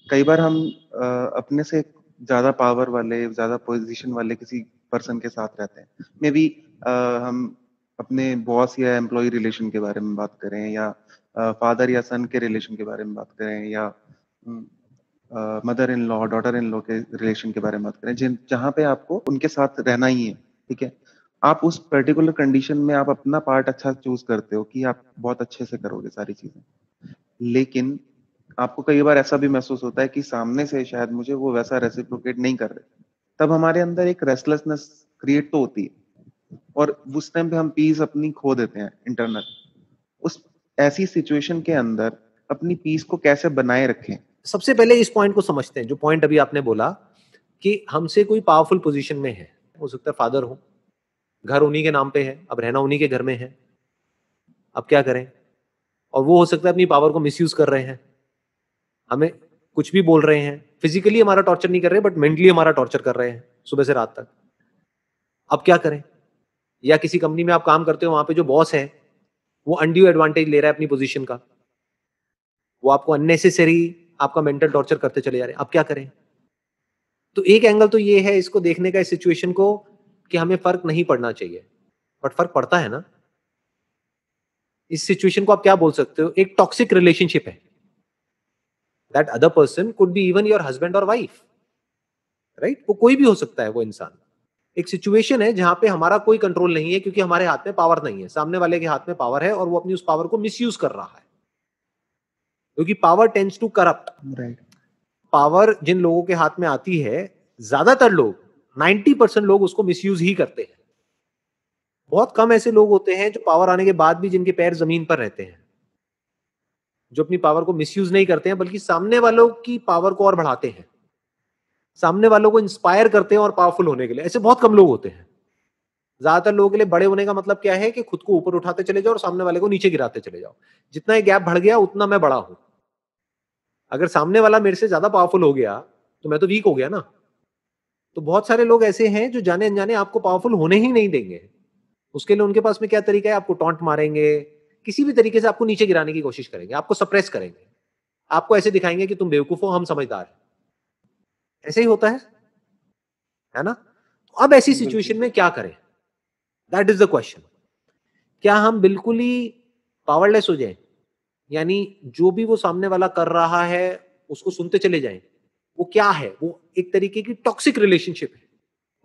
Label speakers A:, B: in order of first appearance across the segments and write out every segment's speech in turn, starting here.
A: कई बार हम अपने से ज़्यादा पावर वाले, ज़्यादा पोजीशन वाले किसी पर्सन के साथ रहते हैं। मे बी हम अपने बॉस या एम्प्लॉय रिलेशन के बारे में बात करें, या फादर या सन के रिलेशन के बारे में बात करें, या mother in law, daughter in law के रिलेशन के बारे में बात करें, जहाँ पे आपको उनके साथ रहना ही है, ठीक है? आप उस पर्टिकुलर कंडीशन में आप अपना पार्ट अच्छा चूज़ करते हो कि आप बहुत अच्छे से करोगे सारी चीज़ें। लेकिन आपको कई बार ऐसा भी महसूस होता है कि सामने से शायद मुझे वो वैसा रेसिप्रोकेट नहीं कर रहे। तब हमारे अंदर एक रेस्टलेसनेस क्रिएट तो होती है, और उस टाइम पे हम पीस अपनी खो देते हैं इंटरनल। उस ऐसी सिचुएशन के अंदर अपनी पीस को कैसे बनाए रखें?
B: सबसे पहले इस पॉइंट को समझते हैं, जो पॉइंट अभी आपने बोला कि हमसे कोई पावरफुल पोजीशन में है, हो सकता है फादर हो, घर उन्हीं के नाम पे है, अब रहना उन्हीं के घर में है, अब क्या करें? और वो हो सकता है अपनी पावर को मिसयूज कर रहे हैं, हमें कुछ भी बोल रहे हैं, फिजिकली हमारा टॉर्चर नहीं कर रहे बट मेंटली हमारा टॉर्चर कर रहे हैं सुबह से रात तक। अब क्या करें? या किसी कंपनी में आप काम करते हो, वहां पे जो बॉस है वो अनड्यू एडवांटेज ले रहा है अपनी पोजीशन का, वो आपको अननेसेसरी आपका मेंटल टॉर्चर करते चले जा रहे हैं। अब क्या करें? तो एक एंगल तो ये है इसको देखने का, इस सिचुएशन को, कि हमें फर्क नहीं पड़ना चाहिए, बट फर्क पड़ता है ना। इस सिचुएशन को आप क्या बोल सकते हो? एक टॉक्सिक रिलेशनशिप है। That other person could be even your husband और वाइफ, राइट? वो कोई भी हो सकता है वो इंसान। एक सिचुएशन है जहां पे हमारा कोई कंट्रोल नहीं है, क्योंकि हमारे हाथ में पावर नहीं है, सामने वाले के हाथ में पावर है और वो अपनी उस पावर को मिसयूज कर रहा है, क्योंकि power tends to corrupt.
A: Right.
B: Power जिन लोगों के हाथ में आती है, ज्यादातर लोग, 90% लोग उसको मिसयूज ही करते हैं। बहुत कम ऐसे लोग होते हैं जो पावर आने के बाद भी जिनके पैर जमीन पर रहते हैं, जो अपनी पावर को मिसयूज नहीं करते हैं, बल्कि सामने वालों की पावर को और बढ़ाते हैं, सामने वालों को इंस्पायर करते हैं और पावरफुल होने के लिए। ऐसे बहुत कम लोग होते हैं। ज्यादातर लोगों के लिए बड़े होने का मतलब क्या है कि खुद को ऊपर उठाते चले जाओ और सामने वाले को नीचे गिराते चले जाओ। जितना ये गैप बढ़ गया उतना मैं बड़ा हूं। अगर सामने वाला मेरे से ज्यादा पावरफुल हो गया तो मैं तो वीक हो गया ना। तो बहुत सारे लोग ऐसे हैं जो जाने अनजाने आपको पावरफुल होने ही नहीं देंगे। उसके लिए उनके पास में क्या तरीका है? आपको टॉन्ट मारेंगे, किसी भी तरीके से आपको नीचे गिराने की कोशिश करेंगे, आपको सप्रेस करेंगे, आपको ऐसे दिखाएंगे कि तुम बेवकूफ हो, हम समझदार हैं। ऐसे ही होता है ना? तो अब ऐसी
A: बिल्कुल।
B: सिचुएशन में क्या करें? That is the question. क्या हम बिल्कुल ही पावरलेस हो जाएं, यानी जो भी वो सामने वाला कर रहा है उसको सुनते चले जाएं? वो क्या है? वो एक तरीके की टॉक्सिक रिलेशनशिप है।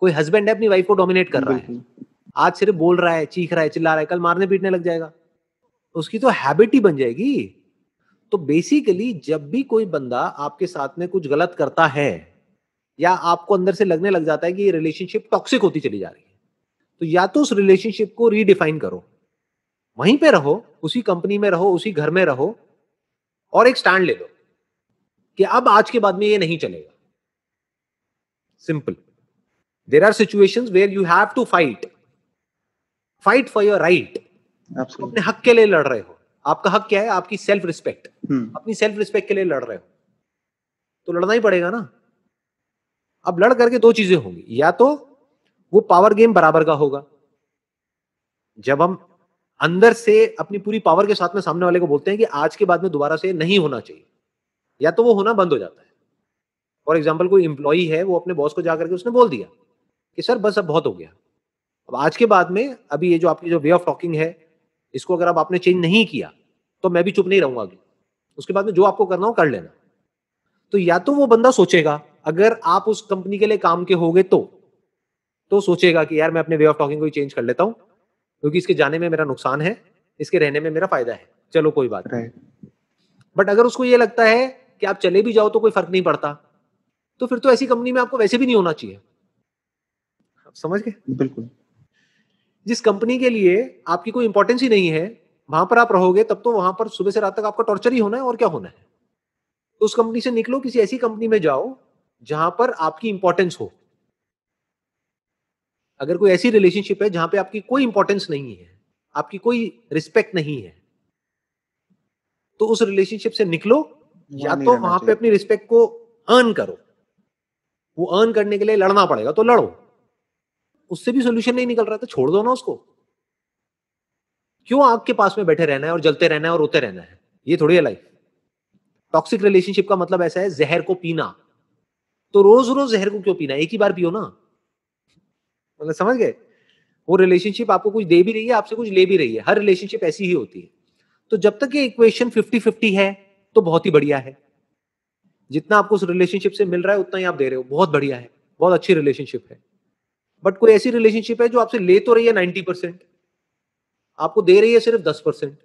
B: कोई हस्बैंड है अपनी वाइफ को डोमिनेट कर रहा है,
A: बिल्कुल।
B: आज सिर्फ बोल रहा है, चीख रहा है, चिल्ला रहा है, कल मारने पीटने लग जाएगा, उसकी तो हैबिट ही बन जाएगी। तो बेसिकली जब भी कोई बंदा आपके साथ में कुछ गलत करता है, या आपको अंदर से लगने लग जाता है कि ये रिलेशनशिप टॉक्सिक होती चली जा रही है, तो या तो उस रिलेशनशिप को रीडिफाइन करो, वहीं पे रहो, उसी कंपनी में रहो, उसी घर में रहो, और एक स्टैंड ले लो कि अब आज के बाद में ये नहीं चलेगा। Simple. There are situations where you have to fight for your right. तुम अपने
A: एब्सोल्युटली।
B: हक के लिए लड़ रहे हो। आपका हक क्या है? आपकी सेल्फ रिस्पेक्ट। अपनी सेल्फ रिस्पेक्ट के लिए लड़ रहे हो, तो लड़ना ही पड़ेगा ना। अब लड़ करके दो चीजें होंगी, या तो वो पावर गेम बराबर का होगा, जब हम अंदर से अपनी पूरी पावर के साथ में सामने वाले को बोलते हैं कि आज के बाद में दोबारा से नहीं होना चाहिए, या तो वो होना बंद हो जाता है। फॉर एग्जाम्पल, कोई इंप्लॉई है, वो अपने बॉस को जाकर के उसने बोल दिया कि सर बस अब बहुत हो गया, अब आज के बाद में, अभी ये जो आपकी जो वे ऑफ टॉकिंग है, इसको अगर अब आपने चेंज नहीं किया तो मैं भी चुप नहीं रहूंगा अभी, उसके बाद में जो आपको करना हो कर लेना। तो या तो वो बंदा सोचेगा, अगर आप उस कंपनी के लिए काम के होगे तो सोचेगा कि यार मैं अपने वे ऑफ टॉकिंग को चेंज कर लेता हूं, क्योंकि इसके जाने में मेरा नुकसान है, इसके रहने में मेरा फायदा है, चलो कोई बात नहीं।
A: राइट।
B: बट अगर उसको ये लगता है कि आप चले भी जाओ तो कोई फर्क नहीं पड़ता, तो फिर तो ऐसी कंपनी में आपको वैसे भी नहीं होना चाहिए। आप समझ गए?
A: बिल्कुल।
B: जिस कंपनी के लिए आपकी कोई इंपॉर्टेंस ही नहीं है, वहां पर आप रहोगे तब तो वहां पर सुबह से रात तक आपका टॉर्चर ही होना है, और क्या होना है। तो उस कंपनी से निकलो, किसी ऐसी कंपनी में जाओ जहां पर आपकी इंपॉर्टेंस हो। अगर कोई ऐसी रिलेशनशिप है जहां पे आपकी कोई इंपॉर्टेंस नहीं है, आपकी कोई रिस्पेक्ट नहीं है, तो उस रिलेशनशिप से निकलो, या
A: वहाँ नहीं
B: तो
A: रहना
B: वहां पे
A: चाहिए।
B: अपनी रिस्पेक्ट को अर्न करो। वो अर्न करने के लिए लड़ना पड़ेगा तो लड़ो, उससे भी सोल्यूशन नहीं निकल रहा तो छोड़ दो ना उसको। क्यों आग के पास में बैठे रहना है और जलते रहना है और रोते रहना है? ये थोड़ी है लाइफ। टॉक्सिक रिलेशनशिप का मतलब ऐसा है जहर को पीना। तो रोज रोज जहर को क्यों पीना, एक ही बार पियो ना। मतलब समझ गए, वो रिलेशनशिप आपको कुछ दे भी रही है, आपसे कुछ ले भी रही है, हर रिलेशनशिप ऐसी ही होती है। तो जब तक ये इक्वेशन 50-50 है तो बहुत ही बढ़िया है। जितना आपको उस रिलेशनशिप से मिल रहा है उतना ही आप दे रहे हो, बहुत बढ़िया है, बहुत अच्छी रिलेशनशिप है। बट कोई ऐसी रिलेशनशिप है जो आपसे ले तो रही है 90%, आपको दे रही है सिर्फ 10%,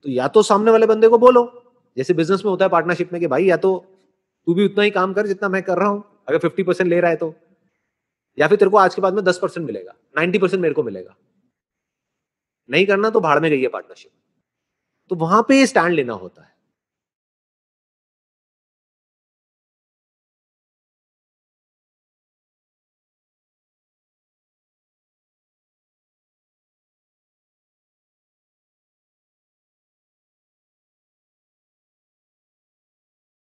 B: तो या तो सामने वाले बंदे को बोलो, जैसे बिजनेस में होता है पार्टनरशिप में, कि भाई या तो तू भी उतना ही काम कर जितना मैं कर रहा हूं, अगर 50% ले रहा है तो, या फिर तेरे को आज के बाद में 10% मिलेगा, 90% मेरे को मिलेगा। नहीं करना तो भाड़ में गई है पार्टनरशिप। तो वहां पे स्टैंड लेना होता है।